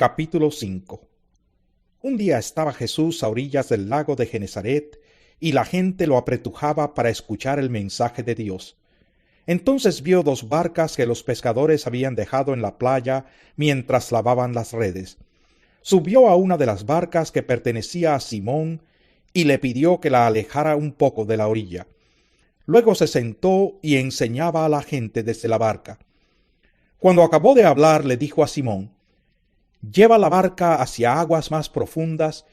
Capítulo 5. Un día estaba Jesús a orillas del lago de Genesaret, y la gente lo apretujaba para escuchar el mensaje de Dios. Entonces vio dos barcas que los pescadores habían dejado en la playa mientras lavaban las redes. Subió a una de las barcas que pertenecía a Simón, y le pidió que la alejara un poco de la orilla. Luego se sentó y enseñaba a la gente desde la barca. Cuando acabó de hablar, le dijo a Simón: «Lleva la barca hacia aguas más profundas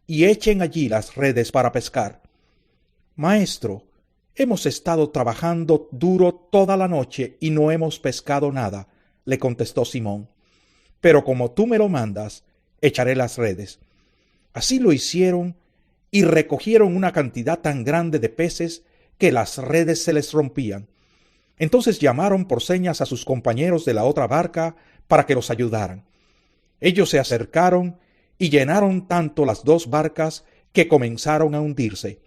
y echen allí las redes para pescar». «Maestro, hemos estado trabajando duro toda la noche y no hemos pescado nada», le contestó Simón. «Pero como tú me lo mandas, echaré las redes». Así lo hicieron y recogieron una cantidad tan grande de peces que las redes se les rompían. Entonces llamaron por señas a sus compañeros de la otra barca para que los ayudaran. Ellos se acercaron y llenaron tanto las dos barcas que comenzaron a hundirse.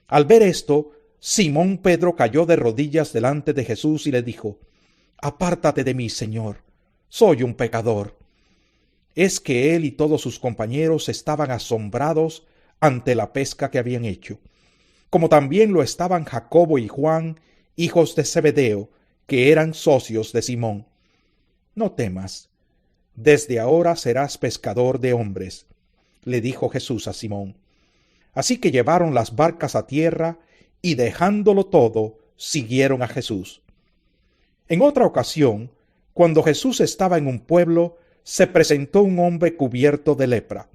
Al ver esto, Simón Pedro cayó de rodillas delante de Jesús y le dijo: «Apártate de mí, Señor, soy un pecador». Es que él y todos sus compañeros estaban asombrados ante la pesca que habían hecho, como también lo estaban Jacobo y Juan, hijos de Zebedeo, que eran socios de Simón. «No temas, desde ahora serás pescador de hombres», le dijo Jesús a Simón. Así que llevaron las barcas a tierra y, dejándolo todo, siguieron a Jesús. En otra ocasión, cuando Jesús estaba en un pueblo, se presentó un hombre cubierto de lepra.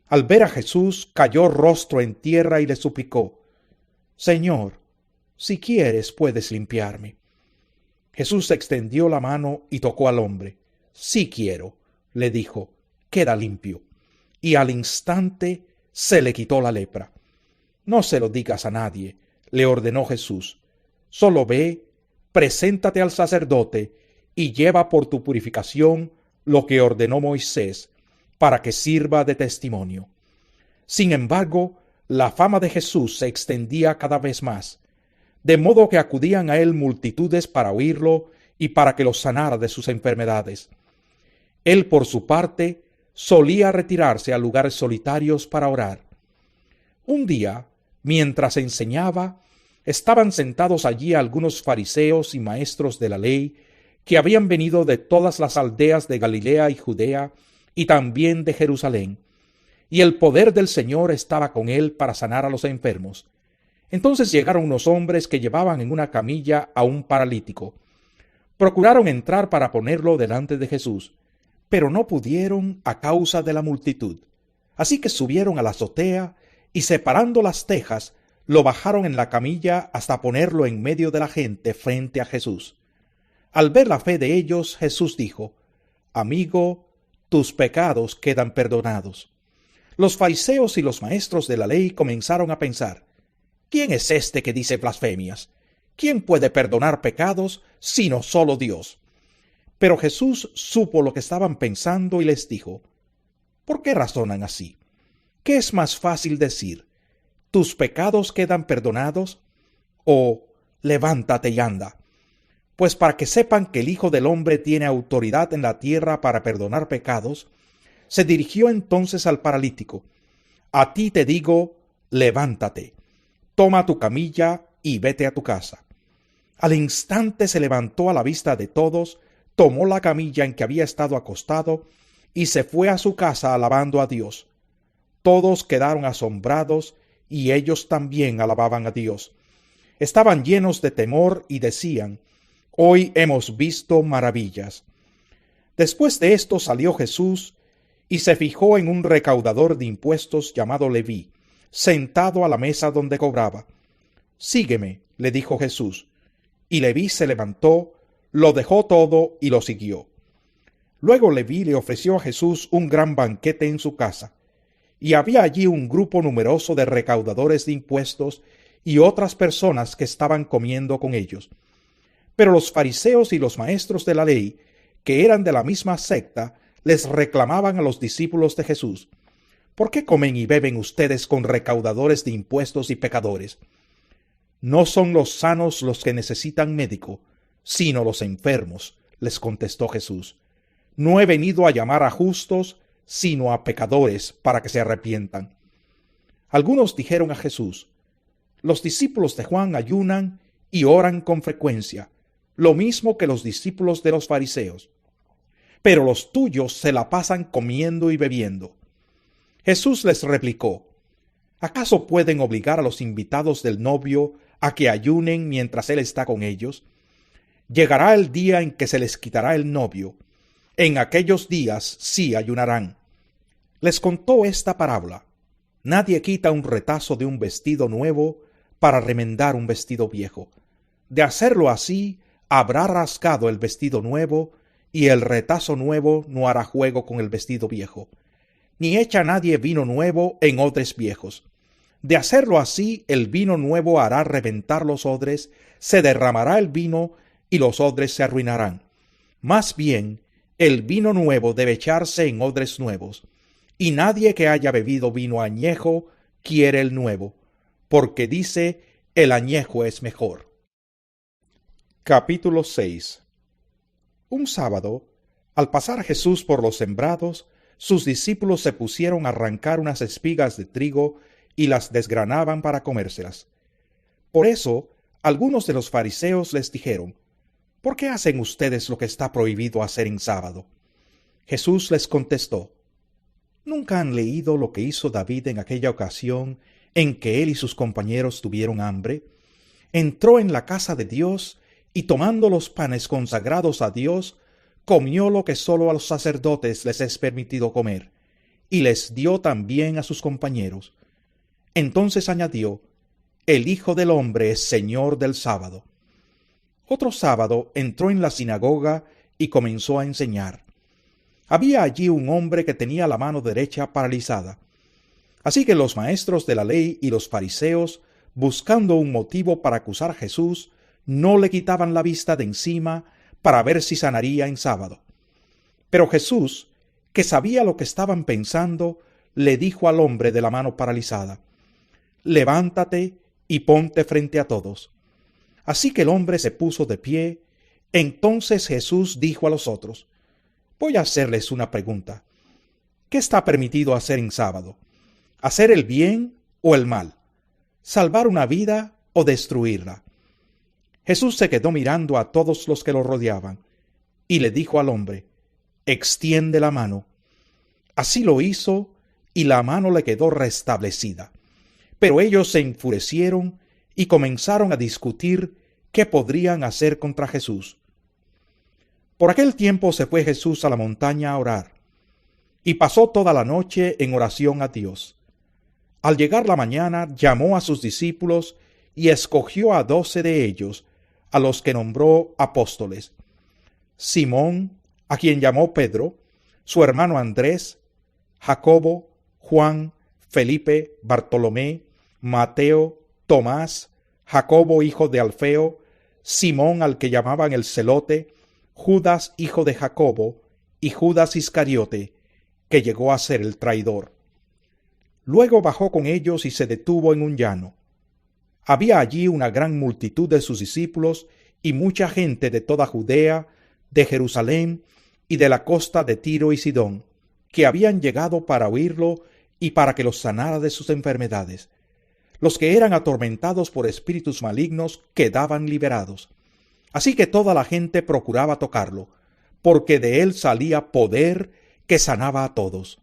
Al ver a Jesús, cayó rostro en tierra y le suplicó: «Señor, si quieres, puedes limpiarme». Jesús extendió la mano y tocó al hombre. «Sí quiero», le dijo, «queda limpio». Y al instante se le quitó la lepra. «No se lo digas a nadie», le ordenó Jesús. «Solo ve, preséntate al sacerdote y lleva por tu purificación lo que ordenó Moisés, para que sirva de testimonio». Sin embargo, la fama de Jesús se extendía cada vez más, de modo que acudían a él multitudes para oírlo y para que los sanara de sus enfermedades. Él, por su parte, solía retirarse a lugares solitarios para orar. Un día, mientras enseñaba, estaban sentados allí algunos fariseos y maestros de la ley que habían venido de todas las aldeas de Galilea y Judea y también de Jerusalén, y el poder del Señor estaba con él para sanar a los enfermos. Entonces llegaron unos hombres que llevaban en una camilla a un paralítico. Procuraron entrar para ponerlo delante de Jesús, pero no pudieron a causa de la multitud. Así que subieron a la azotea y, separando las tejas, lo bajaron en la camilla hasta ponerlo en medio de la gente frente a Jesús. Al ver la fe de ellos, Jesús dijo: «Amigo, tus pecados quedan perdonados». Los fariseos y los maestros de la ley comenzaron a pensar: «¿Quién es este que dice blasfemias? ¿Quién puede perdonar pecados sino solo Dios?». Pero Jesús supo lo que estaban pensando y les dijo: «¿Por qué razonan así? ¿Qué es más fácil decir: tus pecados quedan perdonados, o levántate y anda? Pues para que sepan que el Hijo del Hombre tiene autoridad en la tierra para perdonar pecados». Se dirigió entonces al paralítico: «A ti te digo, levántate, toma tu camilla y vete a tu casa». Al instante se levantó a la vista de todos, tomó la camilla en que había estado acostado y se fue a su casa alabando a Dios. Todos quedaron asombrados y ellos también alababan a Dios. Estaban llenos de temor y decían: «Hoy hemos visto maravillas». Después de esto salió Jesús y se fijó en un recaudador de impuestos llamado Leví, sentado a la mesa donde cobraba. «Sígueme», le dijo Jesús. Y Leví se levantó, lo dejó todo y lo siguió. Luego Leví le ofreció a Jesús un gran banquete en su casa, y había allí un grupo numeroso de recaudadores de impuestos y otras personas que estaban comiendo con ellos. Pero los fariseos y los maestros de la ley, que eran de la misma secta, les reclamaban a los discípulos de Jesús: «¿Por qué comen y beben ustedes con recaudadores de impuestos y pecadores?». «No son los sanos los que necesitan médico, sino los enfermos», les contestó Jesús. No he venido a llamar a justos, sino a pecadores, para que se arrepientan. Algunos dijeron a Jesús: los discípulos de Juan ayunan y oran con frecuencia, lo mismo que los discípulos de los fariseos. Pero los tuyos se la pasan comiendo y bebiendo. Jesús les replicó: ¿acaso pueden obligar a los invitados del novio a que ayunen mientras él está con ellos? Llegará el día en que se les quitará el novio. En aquellos días sí ayunarán. Les contó esta parábola: nadie quita un retazo de un vestido nuevo para remendar un vestido viejo. De hacerlo así, habrá rasgado el vestido nuevo, y el retazo nuevo no hará juego con el vestido viejo. Ni echa nadie vino nuevo en odres viejos. De hacerlo así, el vino nuevo hará reventar los odres, se derramará el vino, y los odres se arruinarán. Más bien, el vino nuevo debe echarse en odres nuevos, y nadie que haya bebido vino añejo quiere el nuevo, porque dice: el añejo es mejor. Capítulo 6. Un sábado, al pasar Jesús por los sembrados, sus discípulos se pusieron a arrancar unas espigas de trigo y las desgranaban para comérselas. Por eso, algunos de los fariseos les dijeron: ¿por qué hacen ustedes lo que está prohibido hacer en sábado? Jesús les contestó: ¿nunca han leído lo que hizo David en aquella ocasión en que él y sus compañeros tuvieron hambre? Entró en la casa de Dios y, tomando los panes consagrados a Dios, comió lo que sólo a los sacerdotes les es permitido comer, y les dio también a sus compañeros. Entonces añadió: el Hijo del Hombre es Señor del sábado. Otro sábado entró en la sinagoga y comenzó a enseñar. Había allí un hombre que tenía la mano derecha paralizada. Así que los maestros de la ley y los fariseos, buscando un motivo para acusar a Jesús, no le quitaban la vista de encima para ver si sanaría en sábado. Pero Jesús, que sabía lo que estaban pensando, le dijo al hombre de la mano paralizada: levántate y ponte frente a todos. Así que el hombre se puso de pie. Entonces Jesús dijo a los otros: voy a hacerles una pregunta. ¿Qué está permitido hacer en sábado? ¿Hacer el bien o el mal? ¿Salvar una vida o destruirla? Jesús se quedó mirando a todos los que lo rodeaban y le dijo al hombre: extiende la mano. Así lo hizo, y la mano le quedó restablecida. Pero ellos se enfurecieron y comenzaron a discutir qué podrían hacer contra Jesús. Por aquel tiempo se fue Jesús a la montaña a orar, y pasó toda la noche en oración a Dios. Al llegar la mañana, llamó a sus discípulos y escogió a 12 de ellos, a los que nombró apóstoles: Simón, a quien llamó Pedro, su hermano Andrés, Jacobo, Juan, Felipe, Bartolomé, Mateo, Tomás, Jacobo hijo de Alfeo, Simón al que llamaban el Celote, Judas hijo de Jacobo, y Judas Iscariote, que llegó a ser el traidor. Luego bajó con ellos y se detuvo en un llano. Había allí una gran multitud de sus discípulos y mucha gente de toda Judea, de Jerusalén y de la costa de Tiro y Sidón, que habían llegado para oírlo y para que los sanara de sus enfermedades. Los que eran atormentados por espíritus malignos quedaban liberados. Así que toda la gente procuraba tocarlo, porque de él salía poder que sanaba a todos.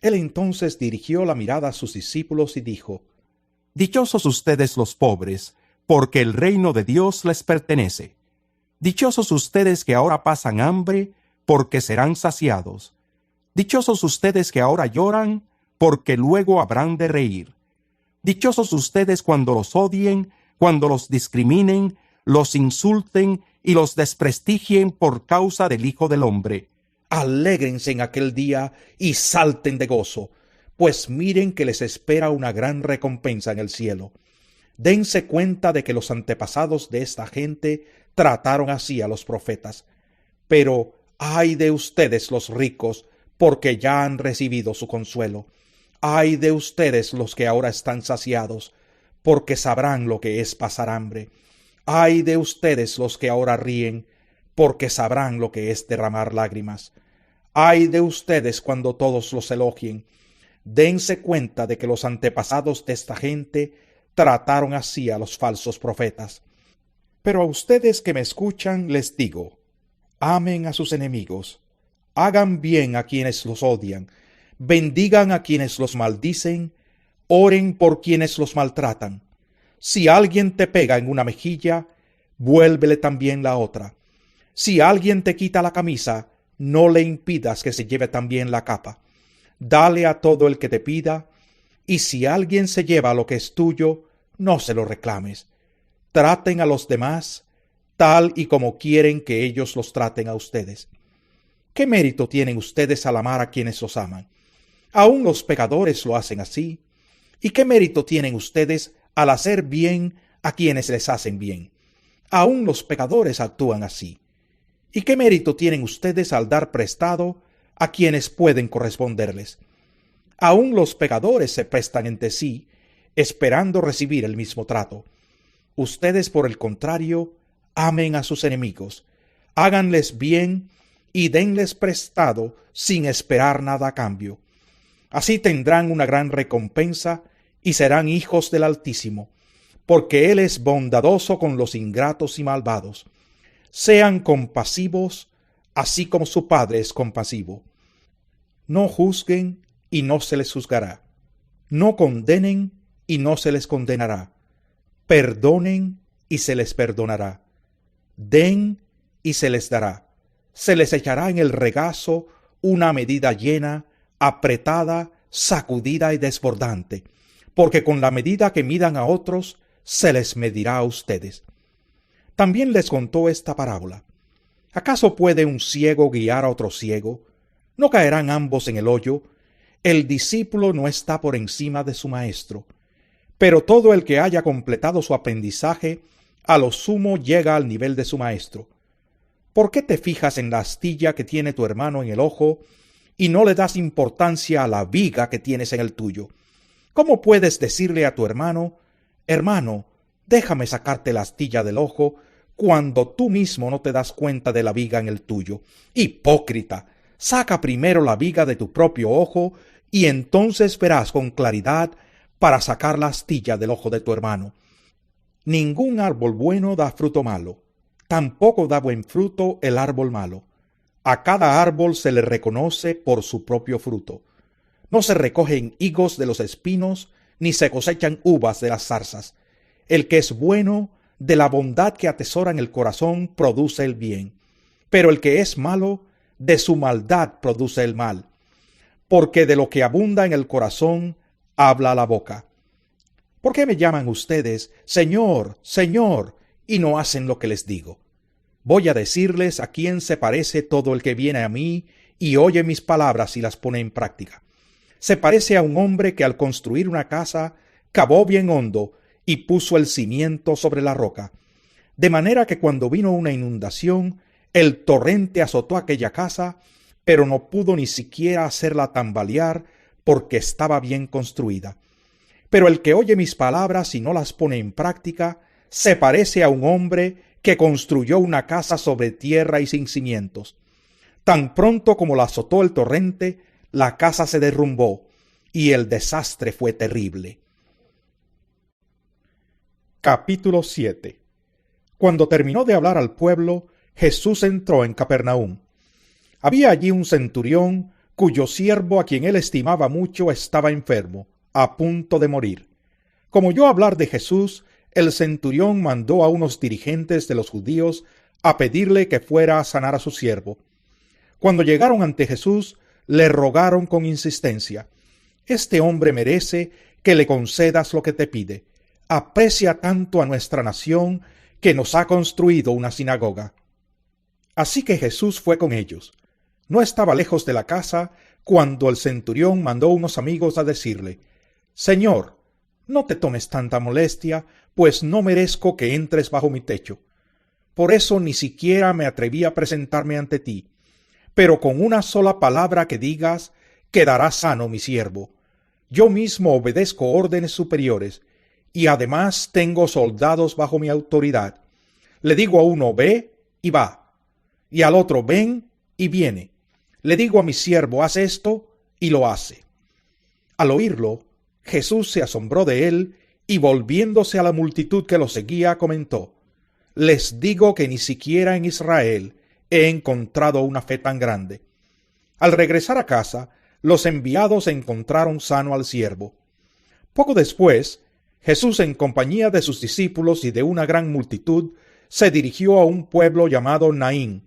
Él entonces dirigió la mirada a sus discípulos y dijo: dichosos ustedes los pobres, porque el reino de Dios les pertenece. Dichosos ustedes que ahora pasan hambre, porque serán saciados. Dichosos ustedes que ahora lloran, porque luego habrán de reír. Dichosos ustedes cuando los odien, cuando los discriminen, los insulten y los desprestigien por causa del Hijo del Hombre. Alégrense en aquel día y salten de gozo, pues miren que les espera una gran recompensa en el cielo. Dense cuenta de que los antepasados de esta gente trataron así a los profetas. Pero ay de ustedes los ricos, porque ya han recibido su consuelo. Ay de ustedes los que ahora están saciados, porque sabrán lo que es pasar hambre. Ay de ustedes los que ahora ríen, porque sabrán lo que es derramar lágrimas. Ay de ustedes cuando todos los elogien. Dense cuenta de que los antepasados de esta gente trataron así a los falsos profetas. Pero a ustedes que me escuchan les digo, amen a sus enemigos, hagan bien a quienes los odian, bendigan a quienes los maldicen, oren por quienes los maltratan. Si alguien te pega en una mejilla, vuélvele también la otra. Si alguien te quita la camisa, no le impidas que se lleve también la capa. Dale a todo el que te pida, y si alguien se lleva lo que es tuyo, no se lo reclames. Traten a los demás tal y como quieren que ellos los traten a ustedes. ¿Qué mérito tienen ustedes al amar a quienes los aman? Aún los pecadores lo hacen así. ¿Y qué mérito tienen ustedes al hacer bien a quienes les hacen bien? Aún los pecadores actúan así. ¿Y qué mérito tienen ustedes al dar prestado a quienes pueden corresponderles? Aún los pecadores se prestan entre sí, esperando recibir el mismo trato. Ustedes, por el contrario, amen a sus enemigos, háganles bien y denles prestado sin esperar nada a cambio. Así tendrán una gran recompensa y serán hijos del Altísimo, porque Él es bondadoso con los ingratos y malvados. Sean compasivos, así como su Padre es compasivo. No juzguen y no se les juzgará. No condenen y no se les condenará. Perdonen y se les perdonará. Den y se les dará. Se les echará en el regazo una medida llena, apretada, sacudida y desbordante, porque con la medida que midan a otros, se les medirá a ustedes. También les contó esta parábola. ¿Acaso puede un ciego guiar a otro ciego? ¿No caerán ambos en el hoyo? El discípulo no está por encima de su maestro, pero todo el que haya completado su aprendizaje, a lo sumo llega al nivel de su maestro. ¿Por qué te fijas en la astilla que tiene tu hermano en el ojo y no le das importancia a la viga que tienes en el tuyo? ¿Cómo puedes decirle a tu hermano, hermano, déjame sacarte la astilla del ojo, cuando tú mismo no te das cuenta de la viga en el tuyo? Hipócrita, saca primero la viga de tu propio ojo y entonces verás con claridad para sacar la astilla del ojo de tu hermano. Ningún árbol bueno da fruto malo, tampoco da buen fruto el árbol malo. A cada árbol se le reconoce por su propio fruto. No se recogen higos de los espinos, ni se cosechan uvas de las zarzas. El que es bueno, de la bondad que atesora en el corazón, produce el bien. Pero el que es malo, de su maldad produce el mal. Porque de lo que abunda en el corazón, habla la boca. ¿Por qué me llaman ustedes Señor, Señor, y no hacen lo que les digo? Voy a decirles a quién se parece todo el que viene a mí y oye mis palabras y las pone en práctica. Se parece a un hombre que al construir una casa cavó bien hondo y puso el cimiento sobre la roca, de manera que cuando vino una inundación, el torrente azotó aquella casa, pero no pudo ni siquiera hacerla tambalear porque estaba bien construida. Pero el que oye mis palabras y no las pone en práctica, se parece a un hombre que construyó una casa sobre tierra y sin cimientos. Tan pronto como la azotó el torrente, la casa se derrumbó, y el desastre fue terrible. Capítulo 7. Cuando terminó de hablar al pueblo, Jesús entró en Capernaum. Había allí un centurión, cuyo siervo, a quien él estimaba mucho, estaba enfermo, a punto de morir. Como oyó hablar de Jesús, el centurión mandó a unos dirigentes de los judíos a pedirle que fuera a sanar a su siervo. Cuando llegaron ante Jesús, le rogaron con insistencia: «Este hombre merece que le concedas lo que te pide. Aprecia tanto a nuestra nación que nos ha construido una sinagoga». Así que Jesús fue con ellos. No estaba lejos de la casa cuando el centurión mandó unos amigos a decirle: «Señor, no te tomes tanta molestia, pues no merezco que entres bajo mi techo. Por eso ni siquiera me atreví a presentarme ante ti. Pero con una sola palabra que digas, quedará sano mi siervo. Yo mismo obedezco órdenes superiores, y además tengo soldados bajo mi autoridad. Le digo a uno, ve, y va. y al otro, ven, y viene. Le digo a mi siervo, haz esto, y lo hace. Al oírlo, Jesús se asombró de él, y volviéndose a la multitud que lo seguía, comentó: les digo que ni siquiera en Israel he encontrado una fe tan grande. Al regresar a casa, los enviados encontraron sano al siervo. Poco después, Jesús, en compañía de sus discípulos y de una gran multitud, se dirigió a un pueblo llamado Naín.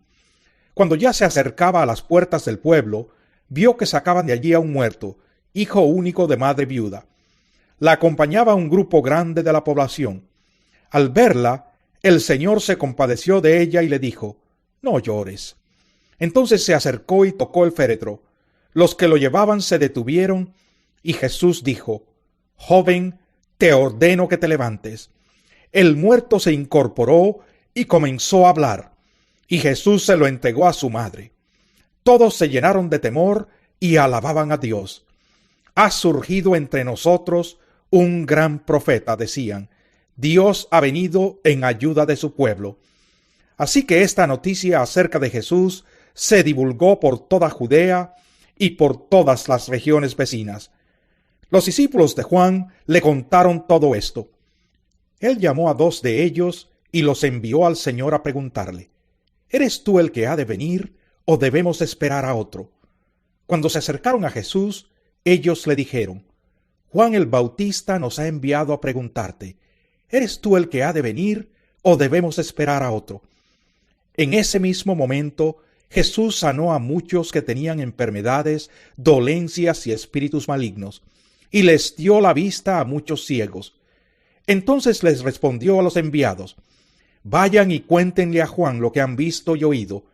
Cuando ya se acercaba a las puertas del pueblo, vio que sacaban de allí a un muerto, hijo único de madre viuda. La acompañaba un grupo grande de la población. Al verla, el Señor se compadeció de ella y le dijo: no llores. Entonces se acercó y tocó el féretro. Los que lo llevaban se detuvieron, y Jesús dijo: joven, te ordeno que te levantes. El muerto se incorporó y comenzó a hablar, y Jesús se lo entregó a su madre. Todos se llenaron de temor y alababan a Dios. Ha surgido entre nosotros un gran profeta, decían. Dios ha venido en ayuda de su pueblo. Así que esta noticia acerca de Jesús se divulgó por toda Judea y por todas las regiones vecinas. Los discípulos de Juan le contaron todo esto. Él llamó a 2 de ellos y los envió al Señor a preguntarle: ¿eres tú el que ha de venir o debemos esperar a otro? Cuando se acercaron a Jesús, ellos le dijeron: Juan el Bautista nos ha enviado a preguntarte: ¿eres tú el que ha de venir o debemos esperar a otro? En ese mismo momento, Jesús sanó a muchos que tenían enfermedades, dolencias y espíritus malignos, y les dio la vista a muchos ciegos. Entonces les respondió a los enviados: vayan y cuéntenle a Juan lo que han visto y oído.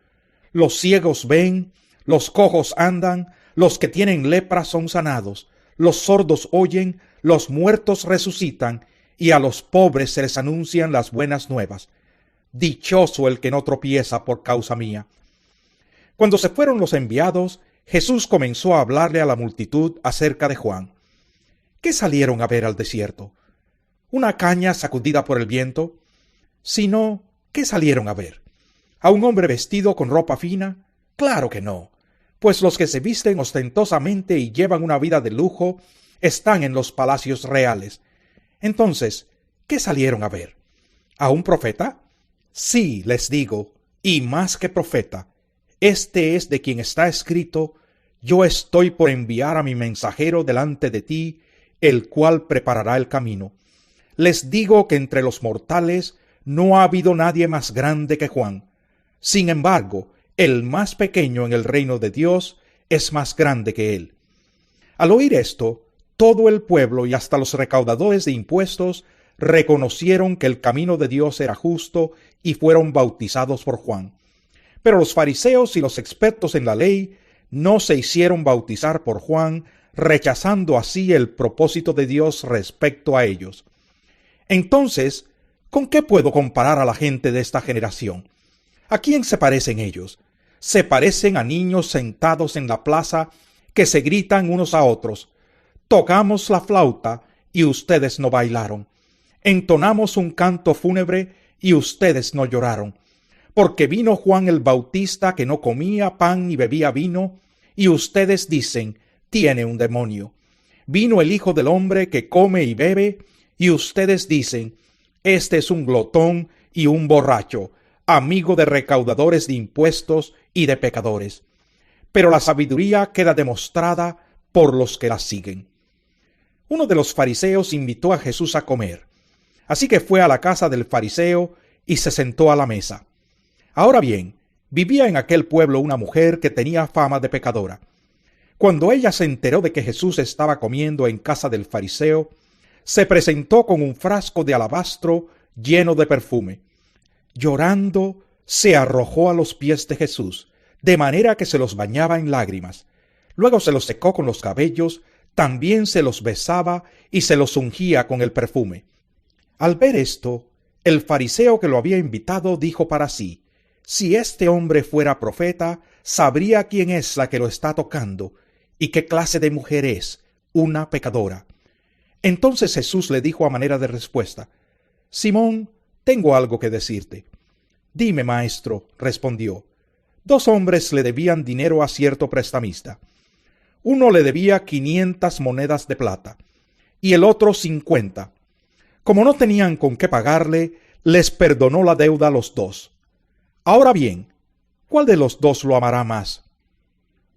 Los ciegos ven, los cojos andan, los que tienen lepra son sanados, los sordos oyen, los muertos resucitan, y a los pobres se les anuncian las buenas nuevas. Dichoso el que no tropieza por causa mía. Cuando se fueron los enviados, Jesús comenzó a hablarle a la multitud acerca de Juan. ¿Qué salieron a ver al desierto? ¿Una caña sacudida por el viento? Si no, ¿qué salieron a ver? ¿A un hombre vestido con ropa fina? Claro que no, pues los que se visten ostentosamente y llevan una vida de lujo están en los palacios reales. Entonces, ¿qué salieron a ver? ¿A un profeta? Sí, les digo, y más que profeta. Este es de quien está escrito: yo estoy por enviar a mi mensajero delante de ti, el cual preparará el camino. Les digo que entre los mortales no ha habido nadie más grande que Juan. Sin embargo, el más pequeño en el reino de Dios es más grande que él. Al oír esto, todo el pueblo y hasta los recaudadores de impuestos reconocieron que el camino de Dios era justo y fueron bautizados por Juan. Pero los fariseos y los expertos en la ley no se hicieron bautizar por Juan, rechazando así el propósito de Dios respecto a ellos. Entonces, ¿con qué puedo comparar a la gente de esta generación? ¿A quién se parecen ellos? Se parecen a niños sentados en la plaza que se gritan unos a otros: tocamos la flauta y ustedes no bailaron. Entonamos un canto fúnebre y ustedes no lloraron. Porque vino Juan el Bautista, que no comía pan ni bebía vino, y ustedes dicen: tiene un demonio. Vino el Hijo del Hombre, que come y bebe, y ustedes dicen: este es un glotón y un borracho, amigo de recaudadores de impuestos y de pecadores. Pero la sabiduría queda demostrada por los que la siguen. Uno de los fariseos invitó a Jesús a comer. Así que fue a la casa del fariseo y se sentó a la mesa. Ahora bien, vivía en aquel pueblo una mujer que tenía fama de pecadora. Cuando ella se enteró de que Jesús estaba comiendo en casa del fariseo, se presentó con un frasco de alabastro lleno de perfume. Llorando, se arrojó a los pies de Jesús, de manera que se los bañaba en lágrimas. Luego se los secó con los cabellos, también se los besaba y se los ungía con el perfume. Al ver esto, el fariseo que lo había invitado dijo para sí: si este hombre fuera profeta, sabría quién es la que lo está tocando y qué clase de mujer es, una pecadora. Entonces Jesús le dijo a manera de respuesta: Simón, tengo algo que decirte. Dime, maestro, respondió. 2 hombres le debían dinero a cierto prestamista. Uno le debía 500 monedas de plata y el otro 50. Como no tenían con qué pagarle, les perdonó la deuda a los 2. Ahora bien, ¿cuál de los 2 lo amará más?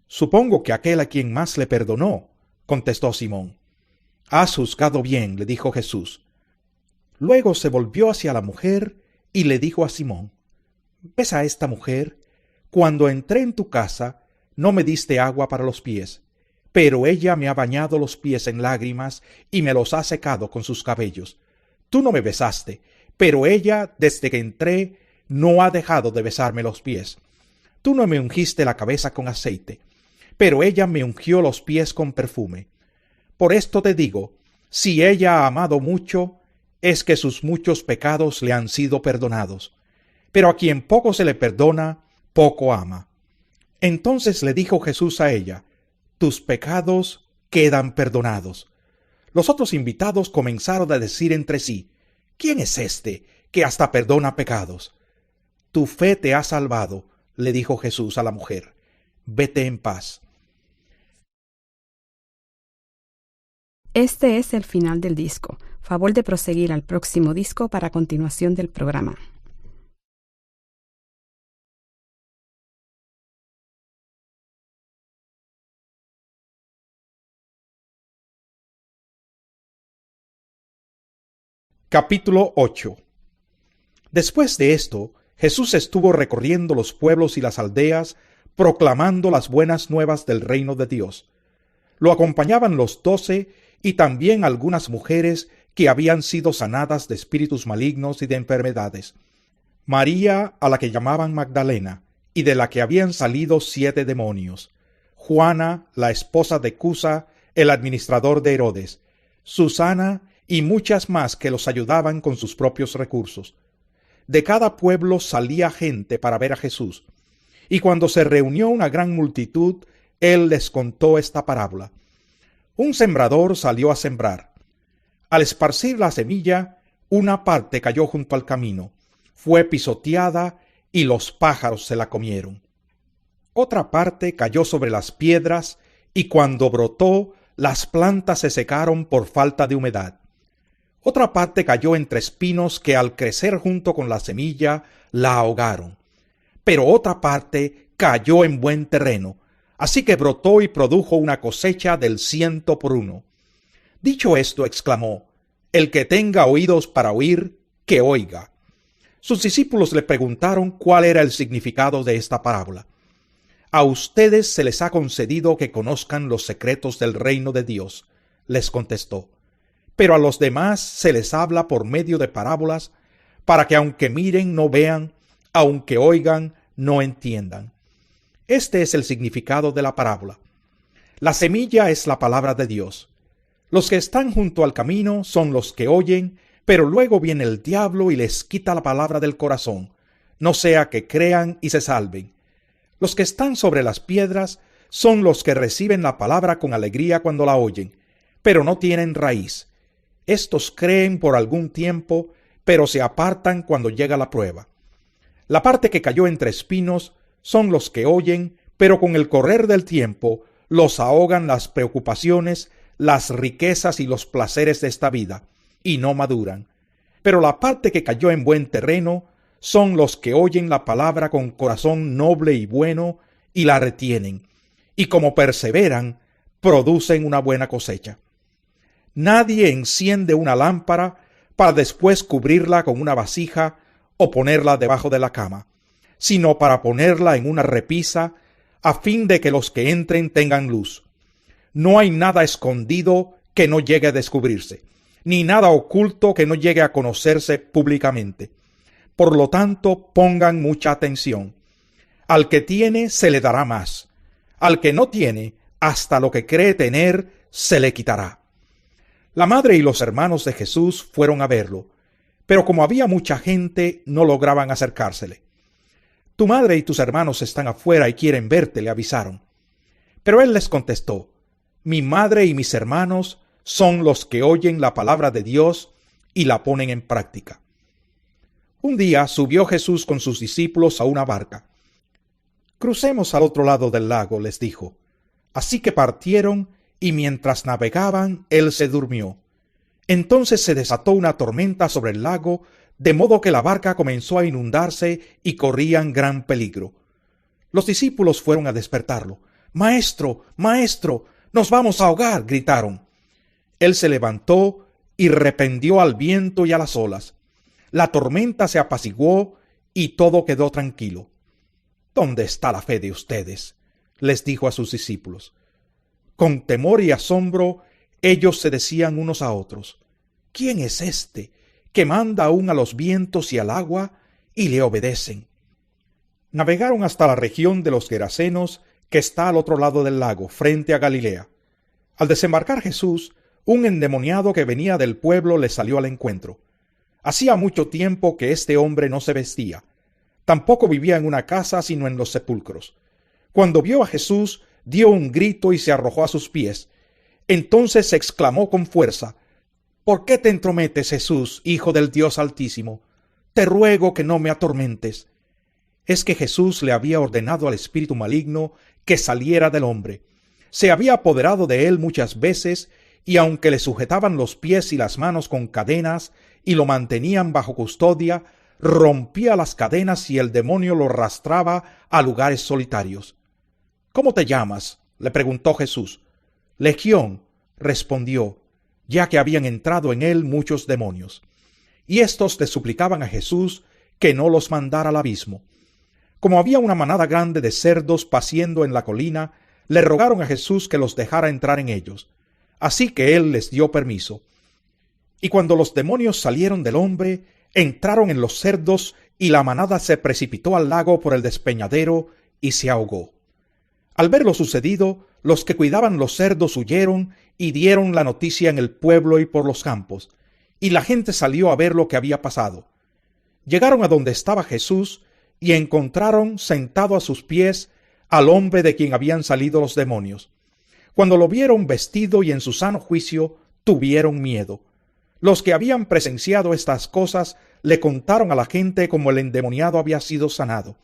Supongo que aquel a quien más le perdonó, contestó Simón. Has juzgado bien, le dijo Jesús. Luego se volvió hacia la mujer y le dijo a Simón: ¿Ves a esta mujer? Cuando entré en tu casa, no me diste agua para los pies, pero ella me ha bañado los pies en lágrimas y me los ha secado con sus cabellos. Tú no me besaste, pero ella, desde que entré, no ha dejado de besarme los pies. Tú no me ungiste la cabeza con aceite, pero ella me ungió los pies con perfume. Por esto te digo, si ella ha amado mucho, es que sus muchos pecados le han sido perdonados. Pero a quien poco se le perdona, poco ama. Entonces le dijo Jesús a ella: tus pecados quedan perdonados. Los otros invitados comenzaron a decir entre sí: ¿quién es este que hasta perdona pecados? Tu fe te ha salvado, le dijo Jesús a la mujer. Vete en paz. Este es el final del disco. Favor de proseguir al próximo disco para continuación del programa. Capítulo 8. Después de esto, Jesús estuvo recorriendo los pueblos y las aldeas, proclamando las buenas nuevas del reino de Dios. Lo acompañaban los 12 y también algunas mujeres que habían sido sanadas de espíritus malignos y de enfermedades. María, a la que llamaban Magdalena, y de la que habían salido 7 demonios. Juana, la esposa de Cusa, el administrador de Herodes. Susana y muchas más que los ayudaban con sus propios recursos. De cada pueblo salía gente para ver a Jesús, y cuando se reunió una gran multitud, él les contó esta parábola. Un sembrador salió a sembrar. Al esparcir la semilla, una parte cayó junto al camino, fue pisoteada y los pájaros se la comieron. Otra parte cayó sobre las piedras, y cuando brotó, las plantas se secaron por falta de humedad. Otra parte cayó entre espinos que al crecer junto con la semilla la ahogaron. Pero otra parte cayó en buen terreno, así que brotó y produjo una cosecha del 100 por 1. Dicho esto, exclamó: el que tenga oídos para oír, que oiga. Sus discípulos le preguntaron cuál era el significado de esta parábola. A ustedes se les ha concedido que conozcan los secretos del reino de Dios, les contestó. Pero a los demás se les habla por medio de parábolas, para que aunque miren no vean, aunque oigan no entiendan. Este es el significado de la parábola. La semilla es la palabra de Dios. Los que están junto al camino son los que oyen, pero luego viene el diablo y les quita la palabra del corazón, no sea que crean y se salven. Los que están sobre las piedras son los que reciben la palabra con alegría cuando la oyen, pero no tienen raíz. Estos creen por algún tiempo, pero se apartan cuando llega la prueba. La parte que cayó entre espinos son los que oyen, pero con el correr del tiempo los ahogan las preocupaciones, las riquezas y los placeres de esta vida, y no maduran. Pero la parte que cayó en buen terreno son los que oyen la palabra con corazón noble y bueno, y la retienen, y como perseveran, producen una buena cosecha. Nadie enciende una lámpara para después cubrirla con una vasija o ponerla debajo de la cama, sino para ponerla en una repisa, a fin de que los que entren tengan luz. No hay nada escondido que no llegue a descubrirse, ni nada oculto que no llegue a conocerse públicamente. Por lo tanto, pongan mucha atención. Al que tiene se le dará más. Al que no tiene, hasta lo que cree tener se le quitará. La madre y los hermanos de Jesús fueron a verlo, pero como había mucha gente, no lograban acercársele. Tu madre y tus hermanos están afuera y quieren verte, le avisaron. Pero él les contestó: mi madre y mis hermanos son los que oyen la palabra de Dios y la ponen en práctica. Un día subió Jesús con sus discípulos a una barca. Crucemos al otro lado del lago, les dijo. Así que partieron, y mientras navegaban, él se durmió. Entonces se desató una tormenta sobre el lago, de modo que la barca comenzó a inundarse y corrían gran peligro. Los discípulos fueron a despertarlo. «Maestro, maestro, nos vamos a ahogar», gritaron. Él se levantó y reprendió al viento y a las olas. La tormenta se apaciguó y todo quedó tranquilo. «¿Dónde está la fe de ustedes?», les dijo a sus discípulos. Con temor y asombro, ellos se decían unos a otros: «¿Quién es este que manda aún a los vientos y al agua y le obedecen?». Navegaron hasta la región de los Gerasenos, que está al otro lado del lago, frente a Galilea. Al desembarcar Jesús, un endemoniado que venía del pueblo le salió al encuentro. Hacía mucho tiempo que este hombre no se vestía. Tampoco vivía en una casa, sino en los sepulcros. Cuando vio a Jesús, dio un grito y se arrojó a sus pies. Entonces exclamó con fuerza: «¿Por qué te entrometes, Jesús, Hijo del Dios Altísimo? Te ruego que no me atormentes». Es que Jesús le había ordenado al espíritu maligno que saliera del hombre. Se había apoderado de él muchas veces, y aunque le sujetaban los pies y las manos con cadenas y lo mantenían bajo custodia, rompía las cadenas y el demonio lo arrastraba a lugares solitarios. «¿Cómo te llamas?», le preguntó Jesús. «Legión», respondió, ya que habían entrado en él muchos demonios. Y éstos le suplicaban a Jesús que no los mandara al abismo. Como había una manada grande de cerdos paciendo en la colina, le rogaron a Jesús que los dejara entrar en ellos. Así que él les dio permiso. Y cuando los demonios salieron del hombre, entraron en los cerdos, y la manada se precipitó al lago por el despeñadero y se ahogó. Al ver lo sucedido, los que cuidaban los cerdos huyeron y dieron la noticia en el pueblo y por los campos, y la gente salió a ver lo que había pasado. Llegaron a donde estaba Jesús y encontraron sentado a sus pies al hombre de quien habían salido los demonios. Cuando lo vieron vestido y en su sano juicio, tuvieron miedo. Los que habían presenciado estas cosas le contaron a la gente cómo el endemoniado había sido sanado.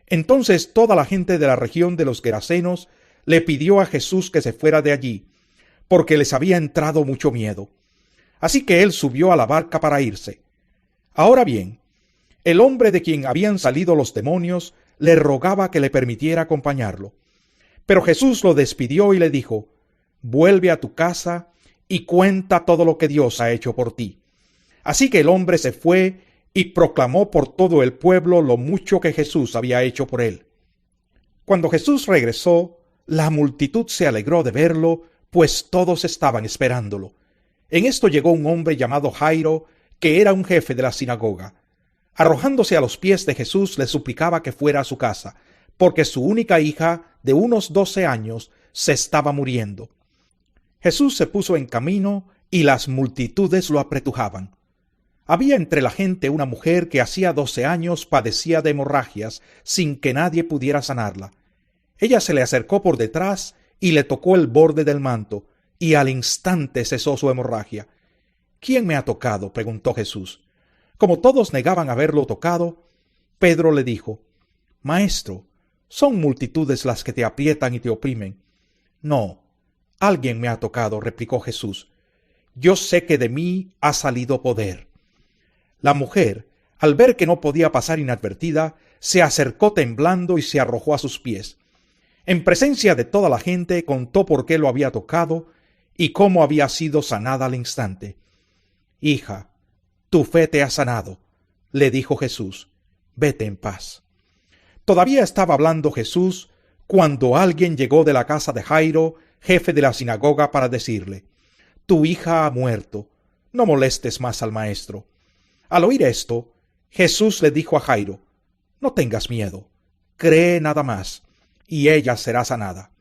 Entonces toda la gente de la región de los Gerasenos le pidió a Jesús que se fuera de allí, porque les había entrado mucho miedo. Así que él subió a la barca para irse. Ahora bien, el hombre de quien habían salido los demonios le rogaba que le permitiera acompañarlo. Pero Jesús lo despidió y le dijo: «Vuelve a tu casa y cuenta todo lo que Dios ha hecho por ti». Así que el hombre se fue y proclamó por todo el pueblo lo mucho que Jesús había hecho por él. Cuando Jesús regresó, la multitud se alegró de verlo, pues todos estaban esperándolo. En esto llegó un hombre llamado Jairo, que era un jefe de la sinagoga. Arrojándose a los pies de Jesús, le suplicaba que fuera a su casa, porque su única hija, de unos 12 años, se estaba muriendo. Jesús se puso en camino, y las multitudes lo apretujaban. Había entre la gente una mujer que hacía 12 años padecía de hemorragias, sin que nadie pudiera sanarla. Ella se le acercó por detrás y le tocó el borde del manto, y al instante cesó su hemorragia. «¿Quién me ha tocado?», preguntó Jesús. Como todos negaban haberlo tocado, Pedro le dijo: «Maestro, son multitudes las que te aprietan y te oprimen». «No, alguien me ha tocado», replicó Jesús. «Yo sé que de mí ha salido poder». La mujer, al ver que no podía pasar inadvertida, se acercó temblando y se arrojó a sus pies. En presencia de toda la gente contó por qué lo había tocado y cómo había sido sanada al instante. «Hija, tu fe te ha sanado», le dijo Jesús. «Vete en paz». Todavía estaba hablando Jesús cuando alguien llegó de la casa de Jairo, jefe de la sinagoga, para decirle: «Tu hija ha muerto, no molestes más al maestro». Al oír esto, Jesús le dijo a Jairo: «No tengas miedo, cree nada más, y ella será sanada».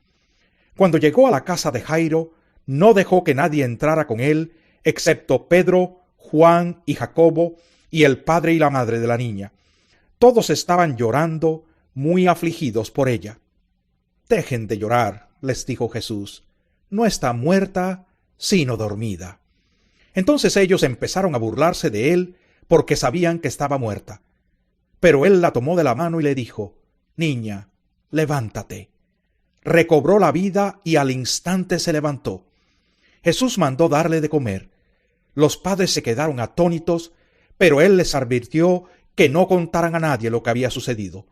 Cuando llegó a la casa de Jairo, no dejó que nadie entrara con él, excepto Pedro, Juan y Jacobo, y el padre y la madre de la niña. Todos estaban llorando, muy afligidos por ella. «Dejen de llorar», les dijo Jesús. «No está muerta, sino dormida». Entonces ellos empezaron a burlarse de él, porque sabían que estaba muerta. Pero él la tomó de la mano y le dijo: «Niña, levántate. Recobró la vida y al instante se levantó. Jesús mandó darle de comer. Los padres se quedaron atónitos, pero él les advirtió que no contaran a nadie lo que había sucedido.